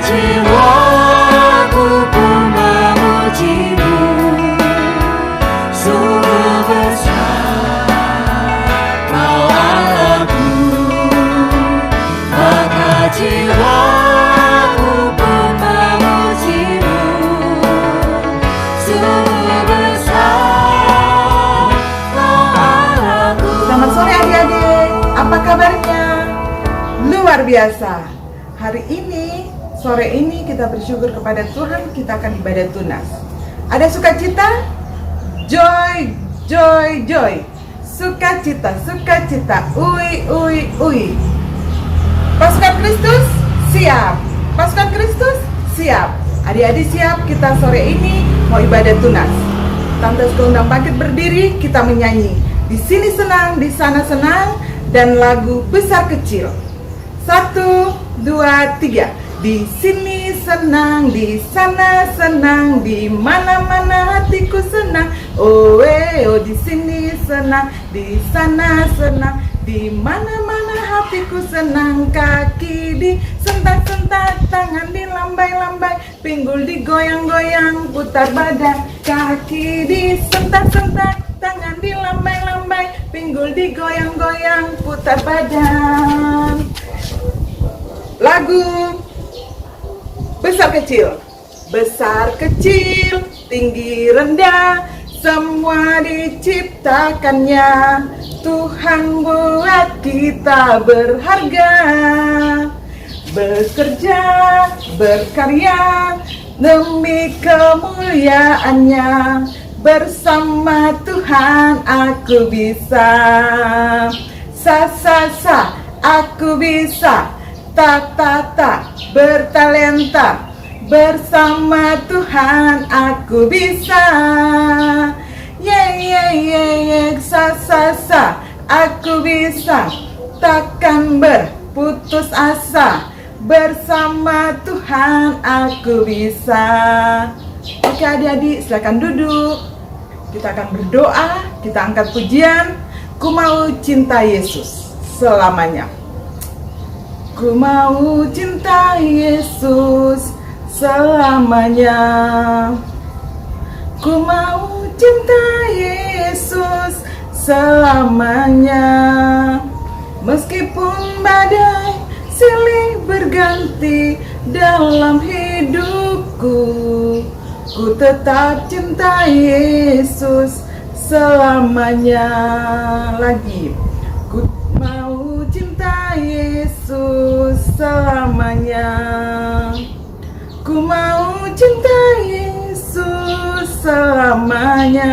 jiwaku pun memujimu, sungguh besar Kau Allahku. Maka jiwaku pun memujimu, sungguh besar Kau Allahku. Selamat sore adik-adik, apa kabarnya? Luar biasa. Hari ini, sore ini kita bersyukur kepada Tuhan, kita akan ibadah tunas. Ada sukacita? Joy, joy, joy. Sukacita, sukacita. Ui, ui, ui. Pasukan Kristus, siap. Pasukan Kristus, siap. Adik-adik siap, kita sore ini mau ibadah tunas. Tante undang bangkit berdiri, kita menyanyi. Di sini senang, di sana senang, dan lagu besar kecil. 1, 2, 3. Di sini senang, di sana senang, di mana-mana hatiku senang. Oh, di sini senang, di sana senang, di mana-mana hatiku senang. Kaki disentak-sentak, tangan dilambai-lambai, pinggul digoyang-goyang, putar badan. Kaki disentak-sentak, tangan dilambai-lambai, pinggul digoyang-goyang, putar badan. Lagu besar kecil. Besar kecil, tinggi rendah, semua diciptakannya. Tuhan buat kita berharga, bekerja, berkarya demi kemuliaannya. Bersama Tuhan aku bisa. Sa sa sa, aku bisa. Tak tak tak, bertalenta. Bersama Tuhan aku bisa. Ye, sa sa sa, aku bisa. Takkan berputus asa. Bersama Tuhan aku bisa. Oke adik-adik, silakan duduk. Kita akan berdoa, kita angkat pujian. Ku mau cinta Yesus selamanya. Ku mau cinta Yesus selamanya. Ku mau cinta Yesus selamanya. Meskipun badai silih berganti dalam hidupku, ku tetap cinta Yesus selamanya. Lagi, ku mau cinta Yesus selamanya. Ku mau cinta Yesus selamanya.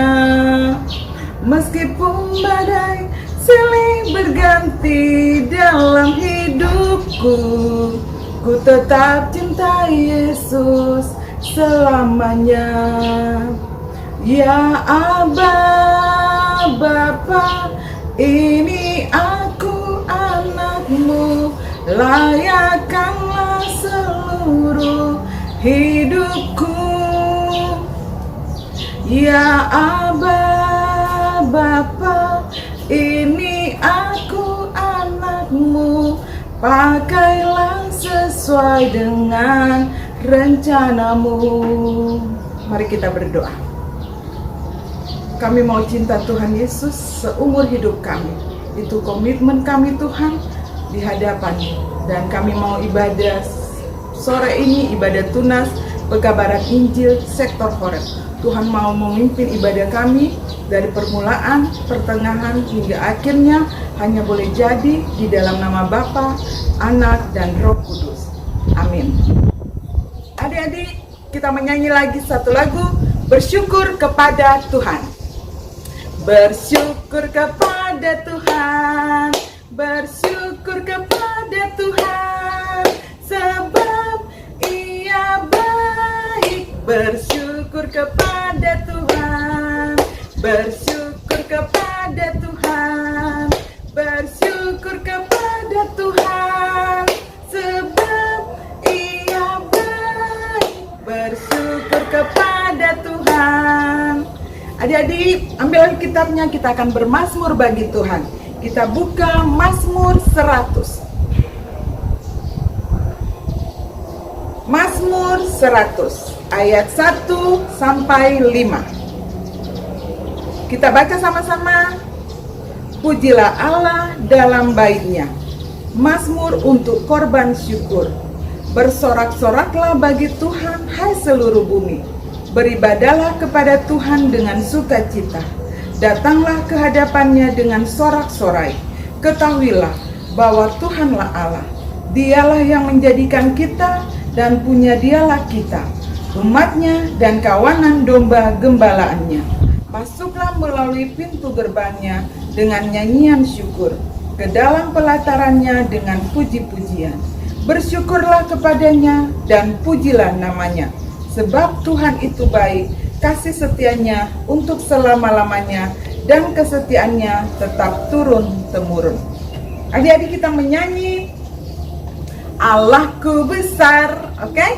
Meskipun badai silih berganti dalam hidupku, ku tetap cinta Yesus selamanya. Ya Aba, Bapa, ini aku anakmu, layakkanlah seluruh hidupku. Ya Aba, Bapa, ini aku anakmu, pakailah sesuai dengan rencanamu. Mari kita berdoa. Kami mau cinta Tuhan Yesus seumur hidup kami. Itu komitmen kami Tuhan di hadapan-Mu. Dan kami mau ibadah sore ini, ibadah tunas, pekabaran Injil sektor Horeb. Tuhan mau memimpin ibadah kami dari permulaan, pertengahan hingga akhirnya hanya boleh jadi di dalam nama Bapa, Anak, dan Roh Kudus. Amin. Adik-adik, kita menyanyi lagi satu lagu, bersyukur kepada Tuhan. Bersyukur kepada Tuhan, bersyukur kepada Tuhan, sebab Ia baik. Bersyukur kepada Tuhan, bersyukur kepada Tuhan, bersyukur kepada Tuhan, sebab Ia baik. Bersyukur kepada Tuhan. Adik-adik, ambil kitabnya, kita akan bermazmur bagi Tuhan. Kita buka Mazmur 100. Mazmur 100 ayat 1 sampai 5. Kita baca sama-sama. Pujilah Allah dalam bait-Nya, Mazmur untuk korban syukur. Bersorak-soraklah bagi Tuhan, hai seluruh bumi. Beribadalah kepada Tuhan dengan sukacita. Datanglah ke hadapan-Nya dengan sorak-sorai. Ketahuilah bahwa Tuhanlah Allah. Dialah yang menjadikan kita dan punya Dialah kita, umat-Nya dan kawanan domba gembalaannya. Masuklah melalui pintu gerbang-Nya dengan nyanyian syukur, ke dalam pelataran-Nya dengan puji-pujian. Bersyukurlah kepadanya dan pujilah namanya, sebab Tuhan itu baik, kasih setia-Nya untuk selama-lamanya, dan kesetiaannya tetap turun-temurun. Adik-adik, kita menyanyi Allahku besar, oke?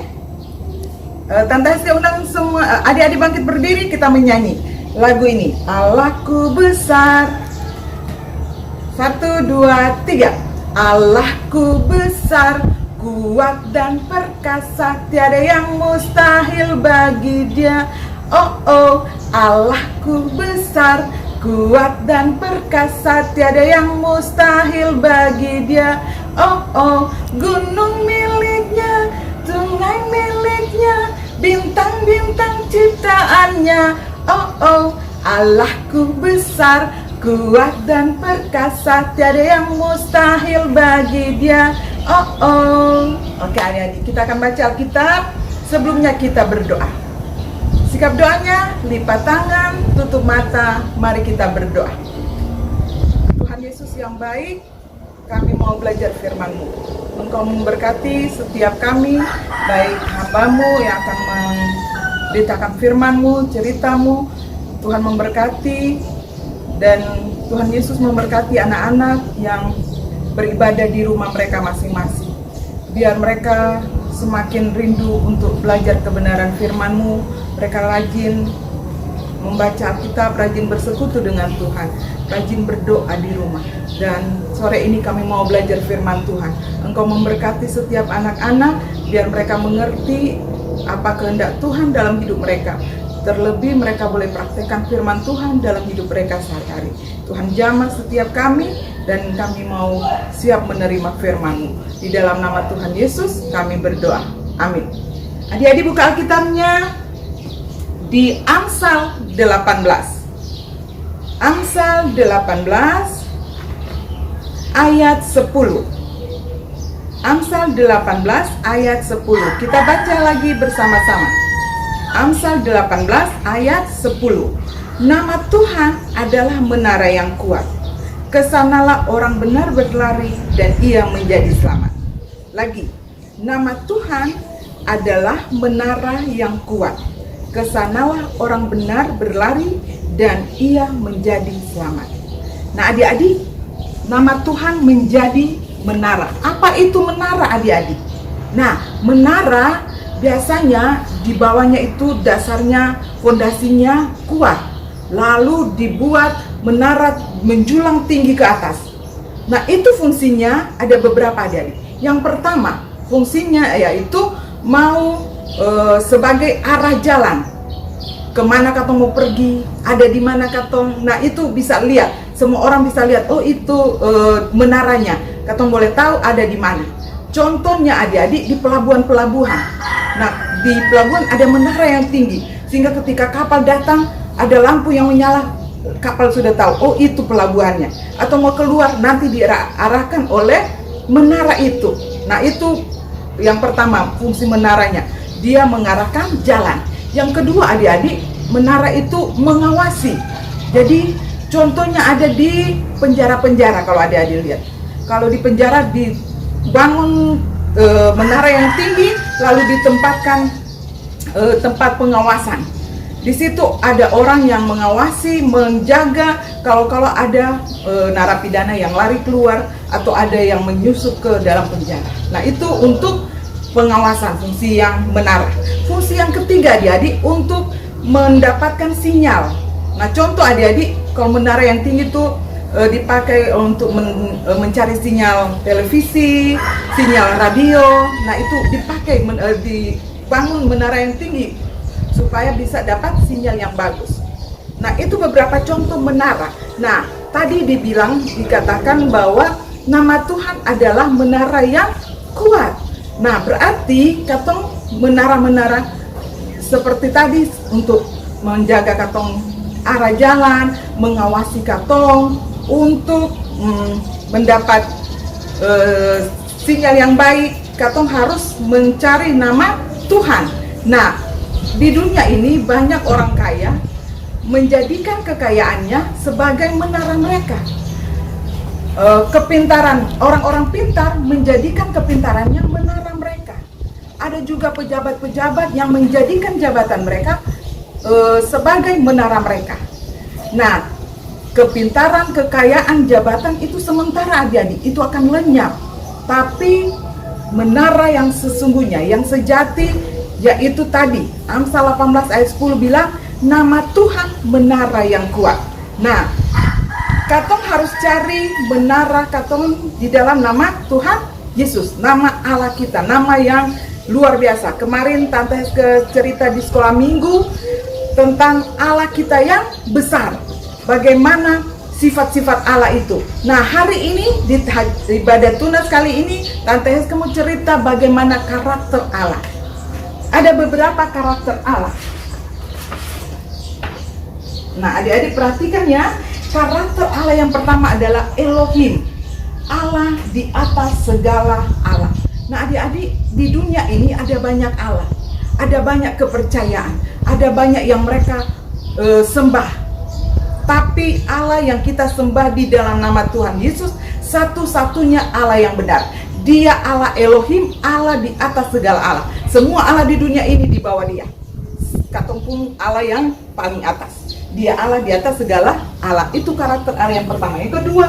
Tante Hesti undang semua adik-adik bangkit berdiri, kita menyanyi lagu ini. Allahku besar. 1, 2, 3. Allahku besar, kuat dan perkasa, tiada yang mustahil bagi Dia. Oh oh, Allahku besar, kuat dan perkasa, tiada yang mustahil bagi Dia. Oh oh, gunung miliknya, sungai miliknya, bintang-bintang ciptaannya. Oh oh, Allahku besar, kuat dan perkasa, tiada yang mustahil bagi Dia. Oh oh. Oke adik-adik, kita akan baca Alkitab. Sebelumnya kita berdoa. Sikap doanya, lipat tangan, tutup mata, mari kita berdoa. Tuhan Yesus yang baik, kami mau belajar firman-Mu. Engkau memberkati setiap kami, baik hamba-Mu yang akan menceritakan firman-Mu, cerita-Mu. Tuhan memberkati, dan Tuhan Yesus memberkati anak-anak yang beribadah di rumah mereka masing-masing. Biar mereka semakin rindu untuk belajar kebenaran firman-Mu. Mereka rajin membaca Alkitab, rajin bersekutu dengan Tuhan, rajin berdoa di rumah. Dan sore ini kami mau belajar firman Tuhan. Engkau memberkati setiap anak-anak, biar mereka mengerti apa kehendak Tuhan dalam hidup mereka. Terlebih mereka boleh praktekkan firman Tuhan dalam hidup mereka sehari-hari. Tuhan jamah setiap kami, dan kami mau siap menerima firman-Mu. Di dalam nama Tuhan Yesus kami berdoa. Amin. Adik-adik buka Alkitabnya di Amsal 18. Amsal 18 ayat 10. Amsal 18 ayat 10. Kita baca lagi bersama-sama. Amsal 18 ayat 10. Nama Tuhan adalah menara yang kuat. Kesanalah orang benar berlari dan ia menjadi selamat. Lagi, nama Tuhan adalah menara yang kuat. Kesanalah orang benar berlari dan ia menjadi selamat. Nah adik-adik, nama Tuhan menjadi menara. Apa itu menara adik-adik? Nah, menara biasanya di bawahnya itu dasarnya, fondasinya kuat. Lalu dibuat menara menjulang tinggi ke atas. Nah itu fungsinya ada beberapa adik-adik. Yang pertama fungsinya yaitu mau sebagai arah jalan. Kemana katong mau pergi, ada di mana katong. Nah itu bisa lihat, semua orang bisa lihat. Oh itu menaranya, katong boleh tahu ada di mana. Contohnya adik-adik di pelabuhan-pelabuhan. Nah di pelabuhan ada menara yang tinggi, sehingga ketika kapal datang ada lampu yang menyala, kapal sudah tahu, oh itu pelabuhannya. Atau mau keluar, nanti diarahkan oleh menara itu. Nah itu yang pertama, fungsi menaranya, dia mengarahkan jalan. Yang kedua adik-adik, menara itu mengawasi. Jadi contohnya ada di penjara-penjara. Kalau adik-adik lihat, kalau di penjara dibangun menara yang tinggi, lalu ditempatkan tempat pengawasan. Di situ ada orang yang mengawasi, menjaga kalau ada narapidana yang lari keluar atau ada yang menyusup ke dalam penjara. Nah itu untuk pengawasan, fungsi yang menara. Fungsi yang ketiga adik-adik untuk mendapatkan sinyal. Nah contoh adik-adik, kalau menara yang tinggi itu dipakai untuk mencari sinyal televisi, sinyal radio. Nah itu dipakai dibangun menara yang tinggi supaya bisa dapat sinyal yang bagus. Nah itu beberapa contoh menara. Nah tadi dikatakan bahwa nama Tuhan adalah menara yang kuat. Nah berarti katong menara-menara seperti tadi untuk menjaga katong arah jalan, mengawasi katong untuk mendapat sinyal yang baik. Katong harus mencari nama Tuhan. Nah di dunia ini banyak orang kaya menjadikan kekayaannya sebagai menara mereka. Kepintaran, orang-orang pintar menjadikan kepintarannya menara mereka. Ada juga pejabat-pejabat yang menjadikan jabatan mereka sebagai menara mereka. Nah, kepintaran, kekayaan, jabatan itu sementara adik-adik, itu akan lenyap. Tapi menara yang sesungguhnya, yang sejati, yaitu tadi Amsal 18 ayat 10 bilang, nama Tuhan menara yang kuat. Nah, katong harus cari menara katong di dalam nama Tuhan Yesus, nama Allah kita, nama yang luar biasa. Kemarin Tante cerita di sekolah minggu tentang Allah kita yang besar, bagaimana sifat-sifat Allah itu. Nah hari ini di ibadah tunas kali ini Tante Heska mau cerita bagaimana karakter Allah. Ada beberapa karakter Allah. Nah adik-adik perhatikan ya, karakter Allah yang pertama adalah Elohim, Allah di atas segala Allah. Nah adik-adik, di dunia ini ada banyak Allah, ada banyak kepercayaan, ada banyak yang mereka sembah. Tapi Allah yang kita sembah di dalam nama Tuhan Yesus satu-satunya Allah yang benar. Dia Allah Elohim, Allah di atas segala Allah. Semua Allah di dunia ini di bawah Dia. Katong pun Allah yang paling atas. Dia Allah di atas segala Allah. Itu karakter Allah yang pertama. Yang kedua,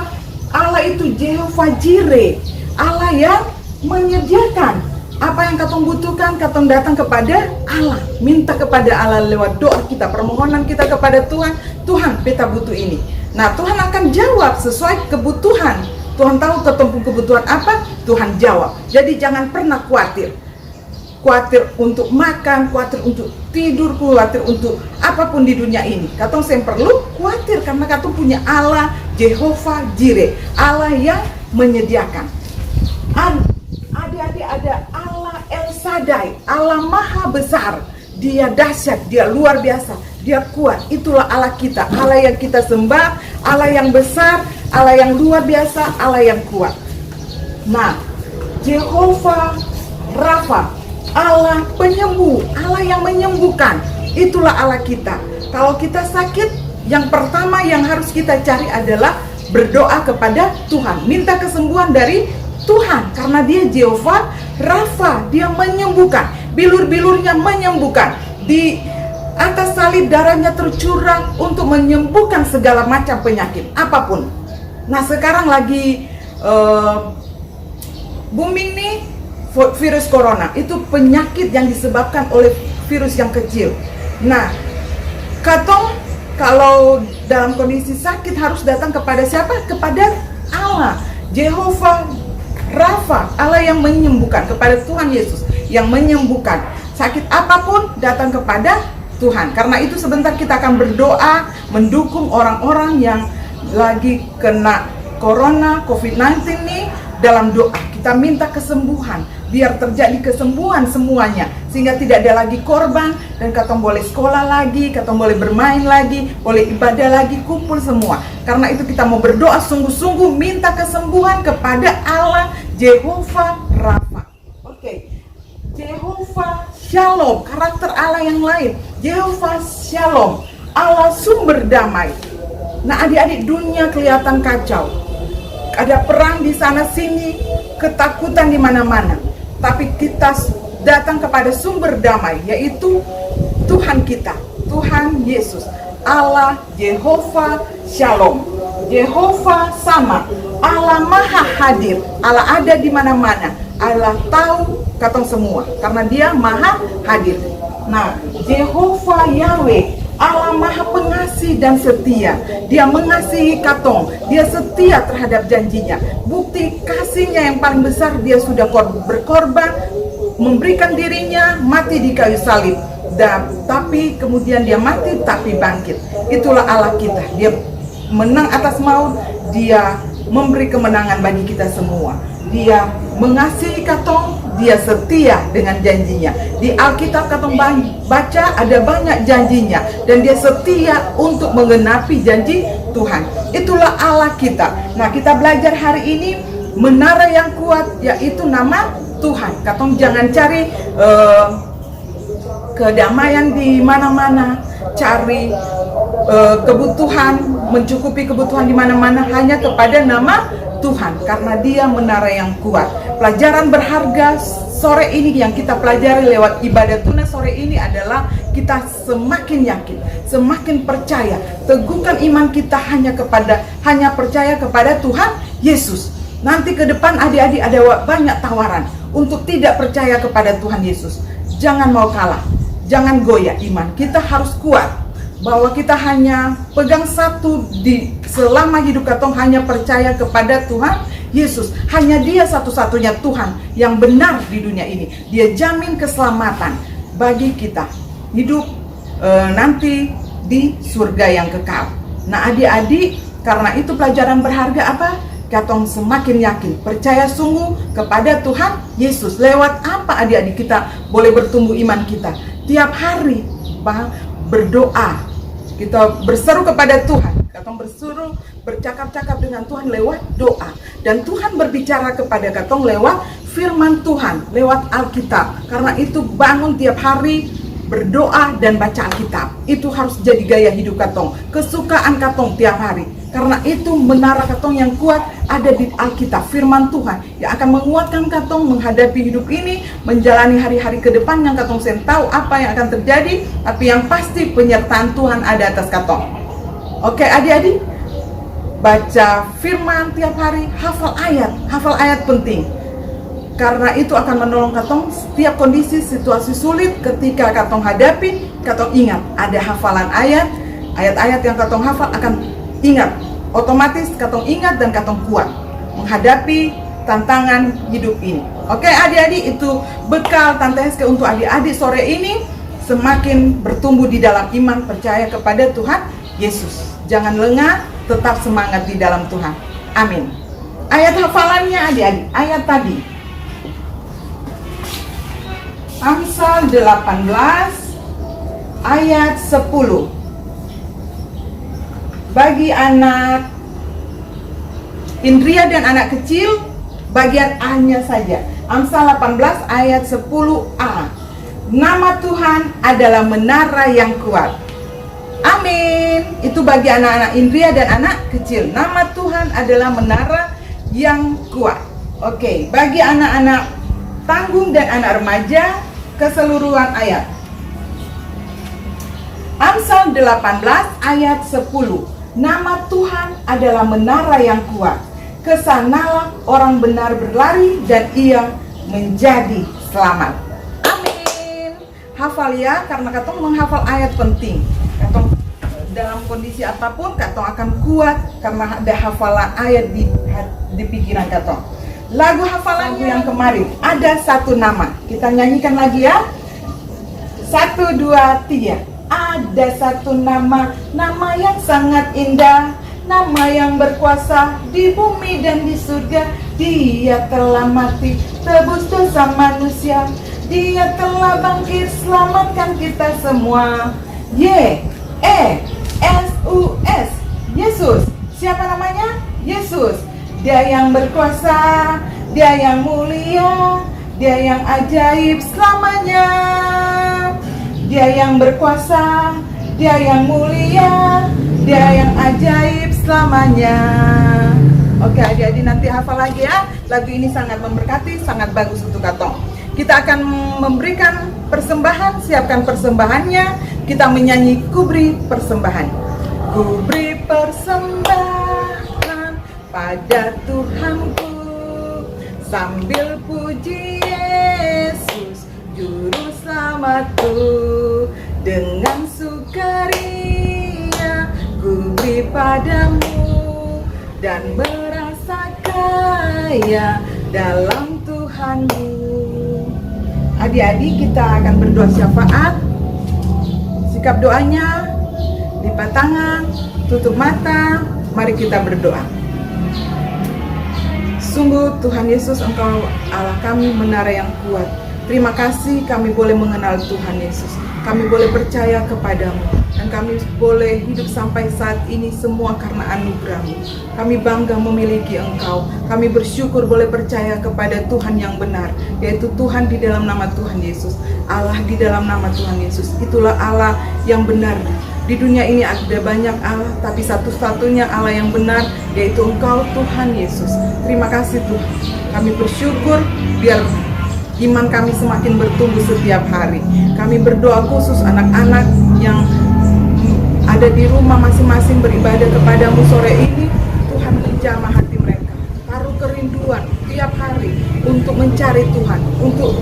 Allah itu Jehovah Jireh, Allah yang menyediakan apa yang katong butuhkan. Katong datang kepada Allah, minta kepada Allah lewat doa kita, permohonan kita kepada Tuhan. Tuhan, beta butuh ini. Nah, Tuhan akan jawab sesuai kebutuhan. Tuhan tahu ketemu kebutuhan apa, Tuhan jawab. Jadi jangan pernah khawatir. Khawatir untuk makan, khawatir untuk tidur, khawatir untuk apapun di dunia ini. Katong yang perlu khawatir karena katong punya Allah Jehovah Jireh, Allah yang menyediakan. Adik-adik ada Allah El Shaddai, Allah Maha Besar. Dia dahsyat, Dia luar biasa, Dia kuat. Itulah Allah kita, Allah yang kita sembah, Allah yang besar, Allah yang luar biasa, Allah yang kuat. Nah, Jehovah Rafa, Allah penyembuh, Allah yang menyembuhkan. Itulah Allah kita. Kalau kita sakit, yang pertama yang harus kita cari adalah berdoa kepada Tuhan, minta kesembuhan dari Tuhan, karena Dia Jehovah Rafa, Dia menyembuhkan. Bilur-bilurnya menyembuhkan. Di atas salib darahnya tercurah untuk menyembuhkan segala macam penyakit apapun. Nah sekarang lagi booming nih virus corona. Itu penyakit yang disebabkan oleh virus yang kecil. Nah katong kalau dalam kondisi sakit harus datang kepada siapa? Kepada Allah Jehovah Rafa, Allah yang menyembuhkan, kepada Tuhan Yesus yang menyembuhkan. Sakit apapun datang kepada Tuhan. Karena itu sebentar kita akan berdoa mendukung orang-orang yang lagi kena corona, COVID-19 nih. Dalam doa kita minta kesembuhan, biar terjadi kesembuhan semuanya, sehingga tidak ada lagi korban. Dan katong boleh sekolah lagi, katong boleh bermain lagi, boleh ibadah lagi, kumpul semua. Karena itu kita mau berdoa sungguh-sungguh, minta kesembuhan kepada Allah Jehovah Rafa. Oke. Jehovah Shalom, karakter Allah yang lain. Jehovah Shalom, Allah sumber damai. Nah adik-adik, dunia kelihatan kacau. Ada perang di sana sini, ketakutan di mana-mana. Tapi kita datang kepada sumber damai, yaitu Tuhan kita, Tuhan Yesus. Allah Jehovah Shalom, Jehovah sama, Allah Maha Hadir. Allah ada di mana-mana. Allah tahu katong semua karena Dia Maha Hadir. Nah, Jehovah Yahweh, Allah Maha Pengasih dan setia. Dia mengasihi katong, dia setia terhadap janjinya. Bukti kasihnya yang paling besar, dia sudah berkorban, memberikan dirinya mati di kayu salib. Tapi kemudian dia mati tapi bangkit. Itulah Allah kita. Dia menang atas maut, dia memberi kemenangan bagi kita semua. Dia mengasihi katong, dia setia dengan janjinya. Di Alkitab katong baca ada banyak janjinya, dan dia setia untuk menggenapi janji Tuhan. Itulah Allah kita. Nah, kita belajar hari ini menara yang kuat, yaitu nama Tuhan. Katong jangan cari kedamaian di mana-mana, cari kebutuhan, mencukupi kebutuhan di mana-mana, hanya kepada nama Tuhan, karena dia menara yang kuat. Pelajaran berharga sore ini yang kita pelajari lewat ibadah tunas sore ini adalah kita semakin yakin, semakin percaya, teguhkan iman kita hanya percaya kepada Tuhan Yesus. Nanti ke depan adik-adik ada banyak tawaran untuk tidak percaya kepada Tuhan Yesus. Jangan mau kalah, jangan goyah iman. Kita harus kuat bahwa kita hanya pegang satu selama hidup katong, hanya percaya kepada Tuhan Yesus. Hanya dia satu-satunya Tuhan yang benar di dunia ini. Dia jamin keselamatan bagi kita hidup nanti di surga yang kekal. Nah, adik-adik, karena itu pelajaran berharga apa? Katong semakin yakin, percaya sungguh kepada Tuhan Yesus. Lewat apa adik-adik kita boleh bertumbuh iman kita? Tiap hari berdoa, kita berseru kepada Tuhan. Katong bercakap-cakap dengan Tuhan lewat doa. Dan Tuhan berbicara kepada katong lewat firman Tuhan, lewat Alkitab. Karena itu bangun tiap hari, berdoa dan baca Alkitab. Itu harus jadi gaya hidup katong, kesukaan katong tiap hari. Karena itu menara katong yang kuat ada di Alkitab, firman Tuhan yang akan menguatkan katong menghadapi hidup ini, menjalani hari-hari ke depan yang katong sen tahu apa yang akan terjadi, tapi yang pasti penyertaan Tuhan ada atas katong. Oke adik-adik, baca firman tiap hari, hafal ayat penting. Karena itu akan menolong katong setiap kondisi, situasi sulit ketika katong hadapi, katong ingat ada hafalan ayat-ayat yang katong hafal akan ingat, otomatis katong ingat dan katong kuat menghadapi tantangan hidup ini. Oke adik-adik, itu bekal Tante Heske untuk adik-adik sore ini, semakin bertumbuh di dalam iman, percaya kepada Tuhan Yesus. Jangan lengah, tetap semangat di dalam Tuhan. Amin. Ayat hafalannya adik-adik, ayat tadi Amsal 18 ayat 10. Bagi anak Indria dan anak kecil, bagian A-nya saja. Amsal 18 ayat 10a. Nama Tuhan adalah menara yang kuat. Amin. Itu bagi anak-anak Indria dan anak kecil. Nama Tuhan adalah menara yang kuat. Oke, bagi anak-anak tanggung dan anak remaja, keseluruhan ayat. Amsal 18 ayat 10. Nama Tuhan adalah menara yang kuat. Kesanalah orang benar berlari dan ia menjadi selamat. Amin. Hafal ya, karena katong menghafal ayat penting. Katong dalam kondisi apapun, katong akan kuat karena ada hafalan ayat di pikiran katong. Lagu hafalannya yang kemarin ada satu nama. Kita nyanyikan lagi ya. 1, 2, 3. Ada satu nama, nama yang sangat indah, nama yang berkuasa di bumi dan di surga. Dia telah mati, tebus dosa manusia. Dia telah bangkit, selamatkan kita semua. Y-E-S-U-S, Yesus. Siapa namanya? Yesus. Dia yang berkuasa, dia yang mulia, dia yang ajaib selamanya. Dia yang berkuasa, dia yang mulia, dia yang ajaib selamanya. Oke adik-adik, nanti hafal lagi ya. Lagu ini sangat memberkati, sangat bagus untuk katong. Kita akan memberikan persembahan, siapkan persembahannya. Kita menyanyi kubri persembahan. Kubri persembahan pada Tuhanku, sambil puji Yesus Juru Selamatku, dengan sukaria padamu dan merasa kaya dalam Tuhanmu. Adik-adik, kita akan berdoa syafaat. Sikap doanya, lipat tangan, tutup mata, mari kita berdoa. Sungguh Tuhan Yesus, Engkau Allah kami, menara yang kuat. Terima kasih kami boleh mengenal Tuhan Yesus. Kami boleh percaya kepadamu, dan kami boleh hidup sampai saat ini semua karena anugerah-Mu. Kami bangga memiliki Engkau. Kami bersyukur boleh percaya kepada Tuhan yang benar, yaitu Tuhan di dalam nama Tuhan Yesus. Allah di dalam nama Tuhan Yesus. Itulah Allah yang benar. Di dunia ini ada banyak Allah, tapi satu-satunya Allah yang benar, yaitu Engkau Tuhan Yesus. Terima kasih Tuhan. Kami bersyukur biar iman kami semakin bertumbuh setiap hari. Kami berdoa khusus anak-anak yang ada di rumah masing-masing beribadah kepadamu sore ini. Tuhan menjamah hati mereka, taruh kerinduan tiap hari untuk mencari Tuhan, untuk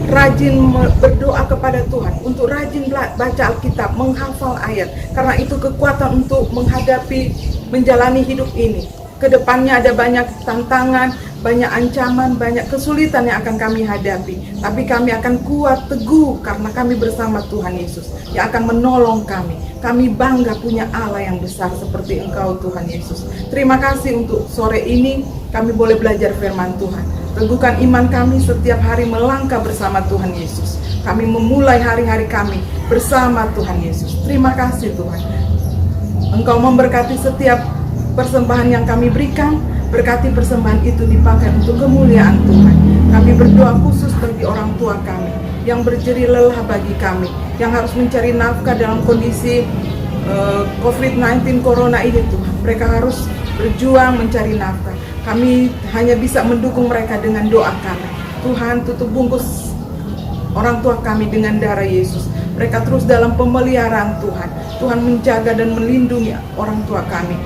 rajin berdoa kepada Tuhan, untuk rajin baca Alkitab, menghafal ayat. Karena itu kekuatan untuk menghadapi, menjalani hidup ini. Kedepannya ada banyak tantangan, banyak ancaman, banyak kesulitan yang akan kami hadapi. Tapi kami akan kuat, teguh, karena kami bersama Tuhan Yesus yang akan menolong kami. Kami bangga punya Allah yang besar seperti Engkau Tuhan Yesus. Terima kasih untuk sore ini kami boleh belajar firman Tuhan. Teguhkan iman kami setiap hari melangkah bersama Tuhan Yesus. Kami memulai hari-hari kami bersama Tuhan Yesus. Terima kasih Tuhan. Engkau memberkati setiap persembahan yang kami berikan. Berkati persembahan itu dipakai untuk kemuliaan Tuhan. Kami berdoa khusus bagi orang tua kami yang berjerih lelah bagi kami, yang harus mencari nafkah dalam kondisi COVID-19 Corona ini Tuhan. Mereka harus berjuang mencari nafkah. Kami hanya bisa mendukung mereka dengan doa kami. Tuhan, tutup bungkus orang tua kami dengan darah Yesus. Mereka terus dalam pemeliharaan Tuhan. Tuhan menjaga dan melindungi orang tua kami.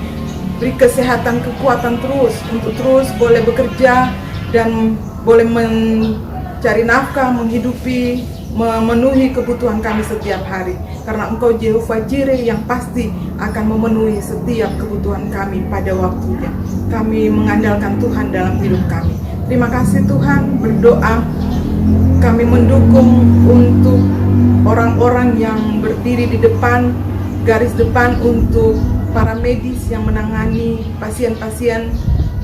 Beri kesehatan, kekuatan terus untuk terus boleh bekerja dan boleh mencari nafkah, menghidupi, memenuhi kebutuhan kami setiap hari. Karena Engkau Jehovah Jireh yang pasti akan memenuhi setiap kebutuhan kami pada waktunya. Kami mengandalkan Tuhan dalam hidup kami. Terima kasih Tuhan. Berdoa kami mendukung untuk orang-orang yang berdiri di depan, garis depan, untuk para medis yang menangani pasien-pasien.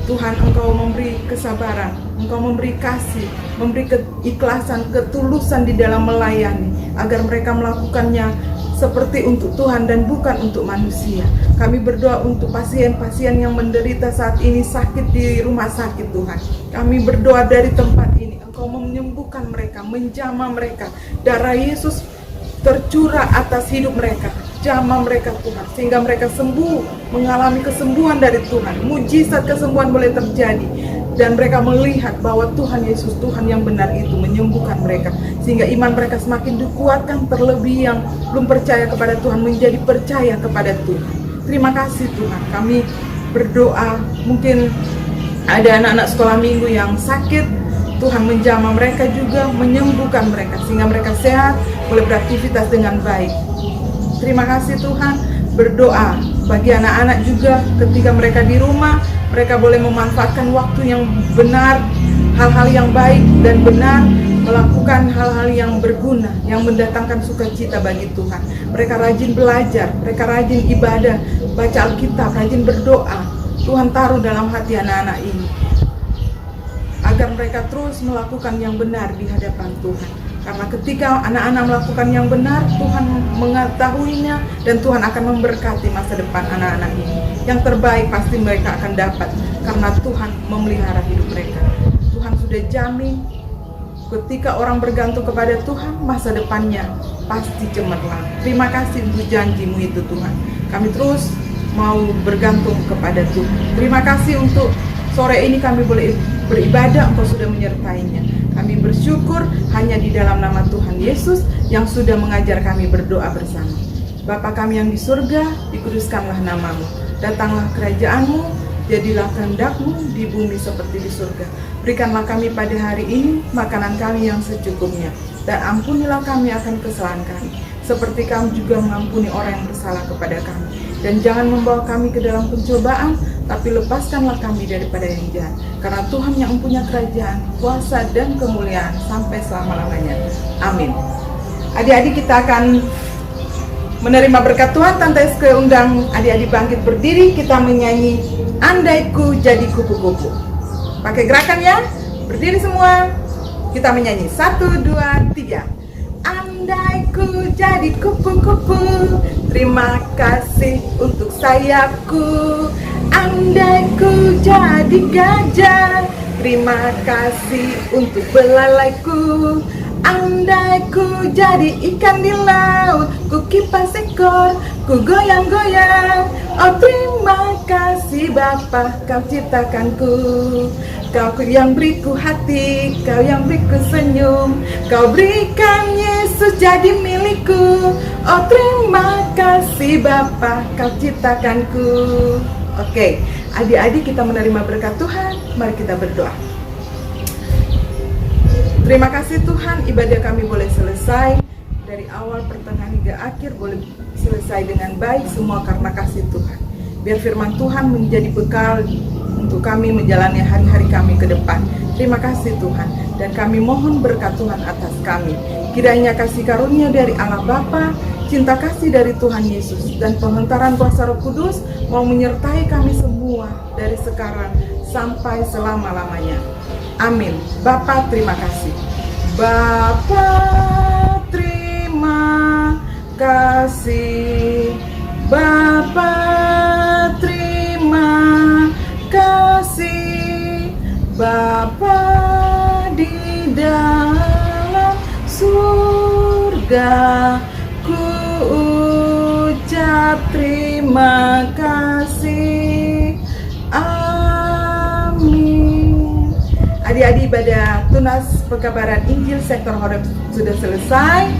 Tuhan, Engkau memberi kesabaran, Engkau memberi kasih, memberi keikhlasan, ketulusan di dalam melayani, agar mereka melakukannya seperti untuk Tuhan dan bukan untuk manusia. Kami berdoa untuk pasien-pasien yang menderita saat ini sakit di rumah sakit Tuhan. Kami berdoa dari tempat ini, Engkau menyembuhkan mereka, menjamah mereka. Darah Yesus tercurah atas hidup mereka, jamah mereka Tuhan, sehingga mereka sembuh, mengalami kesembuhan dari Tuhan. Mujizat kesembuhan boleh terjadi, dan mereka melihat bahwa Tuhan Yesus, Tuhan yang benar itu menyembuhkan mereka, sehingga iman mereka semakin dikuatkan. Terlebih yang belum percaya kepada Tuhan menjadi percaya kepada Tuhan. Terima kasih Tuhan. Kami berdoa, mungkin ada anak-anak sekolah minggu yang sakit, Tuhan menjamah mereka juga, menyembuhkan mereka sehingga mereka sehat, boleh beraktivitas dengan baik. Terima kasih Tuhan. Berdoa bagi anak-anak juga ketika mereka di rumah, mereka boleh memanfaatkan waktu yang benar, hal-hal yang baik dan benar, melakukan hal-hal yang berguna, yang mendatangkan sukacita bagi Tuhan. Mereka rajin belajar, mereka rajin ibadah, baca Alkitab, rajin berdoa. Tuhan taruh dalam hati anak-anak ini, agar mereka terus melakukan yang benar di hadapan Tuhan. Karena ketika anak-anak melakukan yang benar, Tuhan mengetahuinya dan Tuhan akan memberkati masa depan anak-anak ini. Yang terbaik pasti mereka akan dapat karena Tuhan memelihara hidup mereka. Tuhan sudah jamin ketika orang bergantung kepada Tuhan, masa depannya pasti cemerlang. Terima kasih untuk janji-Mu itu Tuhan. Kami terus mau bergantung kepada Tuhan. Terima kasih untuk sore ini kami boleh beribadah, Engkau sudah menyertainya. Kami bersyukur hanya di dalam nama Tuhan Yesus yang sudah mengajar kami berdoa bersama. Bapa kami yang di surga, dikuduskanlah nama-Mu. Datanglah kerajaan-Mu, jadilah kehendak-Mu di bumi seperti di surga. Berikanlah kami pada hari ini makanan kami yang secukupnya, dan ampunilah kami akan kesalahan kami, seperti kami juga mengampuni orang yang bersalah kepada kami. Dan jangan membawa kami ke dalam pencobaan, tapi lepaskanlah kami daripada yang jahat. Karena Tuhan yang mempunyai kerajaan, kuasa, dan kemuliaan sampai selama-lamanya. Amin. Adik-adik, kita akan menerima berkat Tuhan. Tante Eske undang adik-adik bangkit berdiri. Kita menyanyi Andai Ku Jadi Kupu-Kupu. Pakai gerakan ya. Berdiri semua. Kita menyanyi 1, 2, 3. Andai ku jadi kupu-kupu, terima kasih untuk sayapku. Andai ku jadi gajah, terima kasih untuk belalaiku. Andai ku jadi ikan di laut, ku kipas ekor, ku goyang-goyang. Oh terima kasih Bapa, kau ciptakanku. Kau yang beriku hati, kau yang beriku senyum. Kau berikan Yesus jadi milikku. Oh terima kasih Bapa, kau ciptakanku. Oke, adik-adik, kita menerima berkat Tuhan. Mari kita berdoa. Terima kasih Tuhan, ibadah kami boleh selesai. Dari awal, pertengahan, hingga akhir boleh selesai dengan baik, semua karena kasih Tuhan. Biar firman Tuhan menjadi bekal untuk kami menjalani hari-hari kami ke depan. Terima kasih Tuhan, dan kami mohon berkat Tuhan atas kami. Kiranya kasih karunia dari Allah Bapa, cinta kasih dari Tuhan Yesus, dan pengentaran kuasa Roh Kudus mau menyertai kami semua dari sekarang sampai selama-lamanya. Amin. Bapa, terima kasih. Bapa, terima kasih. Bapa, terima kasih. Bapa di dalam surga, ku ucap terima kasih. Amin. Adik-adik, ibadah tunas pekabaran Injil Sektor Horeb sudah selesai.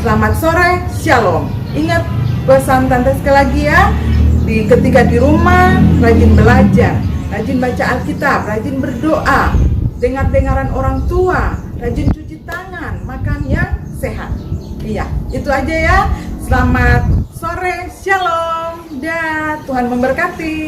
Selamat sore, Shalom. Ingat pesan Tante sekali lagi ya, ketika di rumah rajin belajar, rajin baca Alkitab, rajin berdoa, dengar-dengaran orang tua, rajin cuci tangan, makan yang sehat. Iya, itu aja ya. Selamat sore, Shalom, dan Tuhan memberkati.